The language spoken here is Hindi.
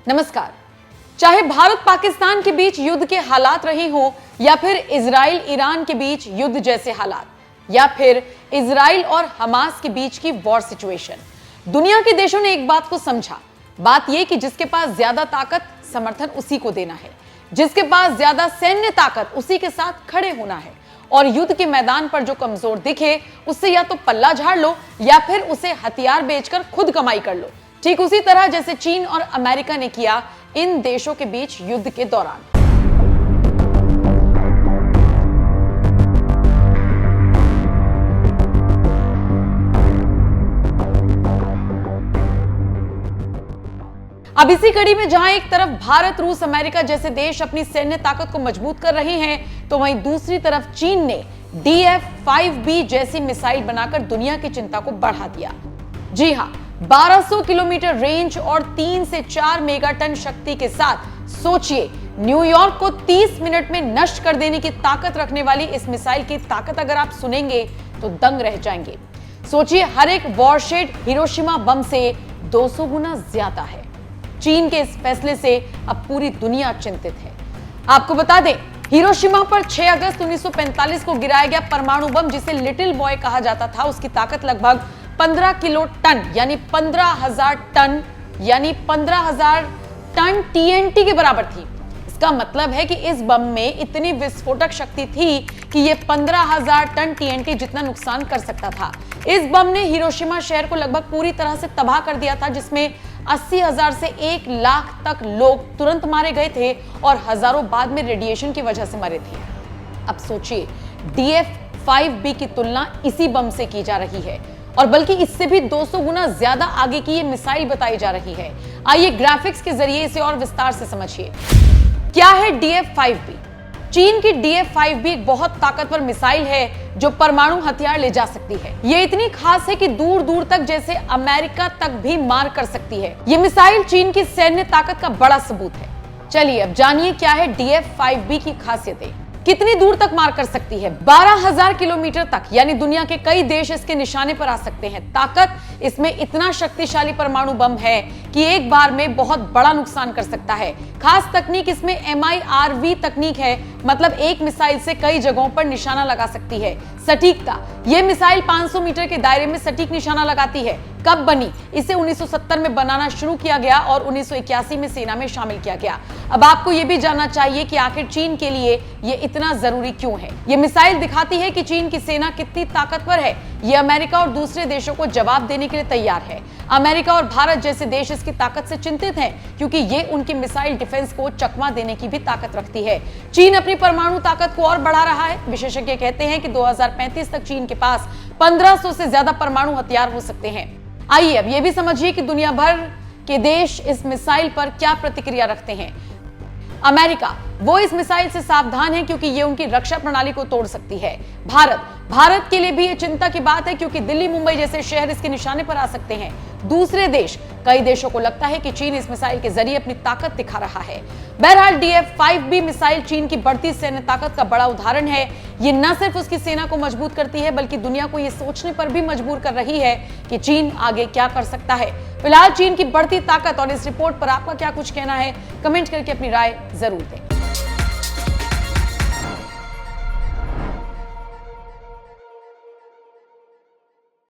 नमस्कार। चाहे भारत पाकिस्तान के बीच युद्ध के हालात रहे हों या फिर इजराइल ईरान के बीच युद्ध जैसे हालात या फिर इजराइल और हमास के बीच की वॉर सिचुएशन, दुनिया के देशों ने एक बात को समझा। बात यह कि जिसके पास ज्यादा ताकत, समर्थन उसी को देना है, जिसके पास ज्यादा सैन्य ताकत उसी के साथ खड़े होना है, और युद्ध के मैदान पर जो कमजोर दिखे उससे या तो पल्ला झाड़ लो या फिर उसे हथियार बेचकर खुद कमाई कर लो। ठीक उसी तरह जैसे चीन और अमेरिका ने किया इन देशों के बीच युद्ध के दौरान। अब इसी कड़ी में जहां एक तरफ भारत, रूस, अमेरिका जैसे देश अपनी सैन्य ताकत को मजबूत कर रहे हैं, तो वहीं दूसरी तरफ चीन ने DF-5B जैसी मिसाइल बनाकर दुनिया की चिंता को बढ़ा दिया। जी हां, 1200 किलोमीटर रेंज और 3 से 4 मेगाटन शक्ति के साथ सोचिए, न्यूयॉर्क को 30 मिनट में नष्ट कर देने की ताकत रखने वाली इस मिसाइल की ताकत अगर आप सुनेंगे तो दंग रह जाएंगे। सोचिए, हर एक वॉरशेड हिरोशिमा बम से 200 गुना ज्यादा है। चीन के इस फैसले से अब पूरी दुनिया चिंतित है। आपको बता दें, हिरोशिमा पर 6 अगस्त 1945 को गिराया गया परमाणु बम, जिसे लिटिल बॉय कहा जाता था, उसकी ताकत लगभग 15 किलो टन यानी 15,000 टन यानी 15,000 टन TNT के बराबर थी। इसका मतलब है कि इस बम में इतनी विस्फोटक शक्ति थी कि यह 15,000 टन TNT जितना नुकसान कर सकता था। इस बम ने हिरोशिमा शहर को लगभग पूरी तरह से तबाह कर दिया था, जिसमें 80,000 से 1 लाख तक लोग तुरंत मारे गए थे और हजारों बाद में रेडिएशन की वजह से मरे थे। अब सोचिए, DF-5B की तुलना इसी बम से की जा रही है, और बल्कि इससे भी 200 गुना ज्यादा आगे की ये मिसाइल बताई जा रही है। आइए ग्राफिक्स के जरिए इसे और विस्तार से समझिए। क्या है DF-5B? चीन की DF-5B एक बहुत ताकतवर मिसाइल है जो परमाणु हथियार ले जा सकती है। ये इतनी खास है कि दूर दूर तक, जैसे अमेरिका तक भी मार कर सकती है। ये मिसाइल चीन की सैन्य ताकत का बड़ा सबूत है। चलिए अब जानिए क्या है DF-5B की खासियतें। कितनी दूर तक मार कर सकती है? 12,000 किलोमीटर तक, यानी दुनिया के कई देश इसके निशाने पर आ सकते हैं। ताकत इसमें इतना शक्तिशाली परमाणु बम है कि एक बार में बहुत बड़ा नुकसान कर सकता है। खास तकनीक इसमें MIRV तकनीक है, मतलब एक मिसाइल से कई जगहों पर निशाना लगा सकती है। सटीकता, यह मिसाइल 500 मीटर के दायरे में सटीक निशाना लगाती है। कब बनी? इसे 1970 में बनाना शुरू किया गया और 1981 में सेना में शामिल किया गया। अब आपको यह भी जानना चाहिए कि आखिर चीन के लिए यह इतना जरूरी क्यों है। यह मिसाइल दिखाती है कि चीन की सेना कितनी ताकतवर है। यह अमेरिका और दूसरे देशों को जवाब देने के लिए तैयार है। अमेरिका और भारत जैसे देश इसकी ताकत से चिंतित हैं, क्योंकि ये उनकी मिसाइल डिफेंस को चकमा देने की भी ताकत रखती है। चीन अपनी परमाणु ताकत को और बढ़ा रहा है। विशेषज्ञ कहते हैं कि 2035 तक चीन के पास 1500 से ज्यादा परमाणु हथियार हो सकते हैं। आइए अब यह भी समझिए कि दुनिया भर के देश इस मिसाइल पर क्या प्रतिक्रिया रखते हैं। अमेरिका, वो इस मिसाइल से सावधान है क्योंकि ये उनकी रक्षा प्रणाली को तोड़ सकती है। भारत के लिए भी ये चिंता की बात है, क्योंकि दिल्ली, मुंबई जैसे शहर इसके निशाने पर आ सकते हैं। दूसरे देश, कई देशों को लगता है कि चीन इस मिसाइल के जरिए अपनी ताकत दिखा रहा है। बहरहाल DF-5B मिसाइल चीन की बढ़ती सैन्य ताकत का बड़ा उदाहरण है। ये न सिर्फ उसकी सेना को मजबूत करती है, बल्कि दुनिया को यह सोचने पर भी मजबूर कर रही है कि चीन आगे क्या कर सकता है। फिलहाल चीन की बढ़ती ताकत और इस रिपोर्ट पर आपका क्या कुछ कहना है? कमेंट करके अपनी राय जरूर दें।